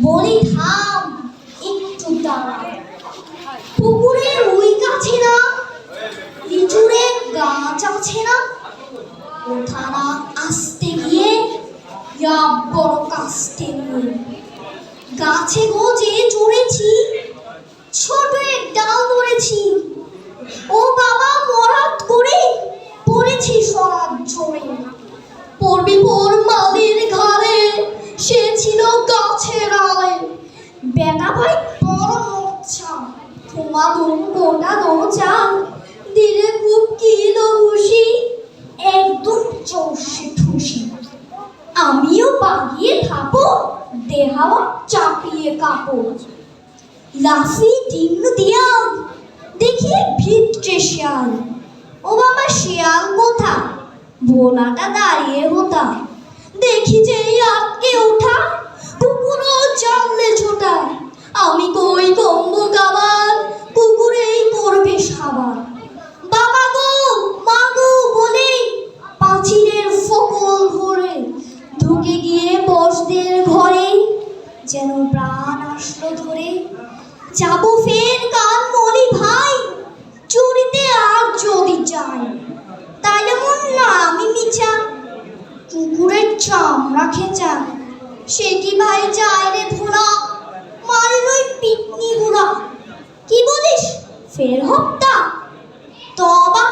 বলি থাম, একটু দাঁড়া। পুকুরের ওই কাছে না লিচুরে গাছ আছে না, ওখানা আসতে গিয়ে বড় কাস্তে নিয়ে গাছে গোজে চড়েছি, ছোট এক ডাল ধরেছি। ও বাবা মরাত করে পড়েছি সরাত ঝরে, পড়বি পর মালির ঘাড়ে, সে ছিল গাছের আলে। বেটা ভাই বড় নোচ্ছা, তোমা দম গোটা দো চাল, দিলে খুব কিলো খুশি, একদম চষে ঠুসি। আমিও বাগিয়ে থাকো, দেহাও চাপিয়ে কাপড়। লাফি ডিম দিয়াও দেখি ভিতরে শিয়াল। ও বাবা শিয়াল কোথা, ভোলাটা দাঁড়িয়ে হোতা। দেখি যে আটকে ওঠা, কুকুরও জানলে ছোটা। আমি কই কম্বো গাবার, কুকুরেই করবে সাবার। বাবা গো মা গো বলে পাঁচিলের ফকল ধরে ঢুকে গিয়ে বসদের ঘরে, যেন প্রাণ আসলো ধরে। যাবো ফের কান মলি ভাই, চুরিতে আর যদি যাই, তাইলে মন না আমি মিছা, কুকুরের চামড়া খেঁচা। সে কি ভাই যায় রে ভোলা, মারিল ওই পিটনি গুড়া। কি বলিস ফের হত্যা, তবা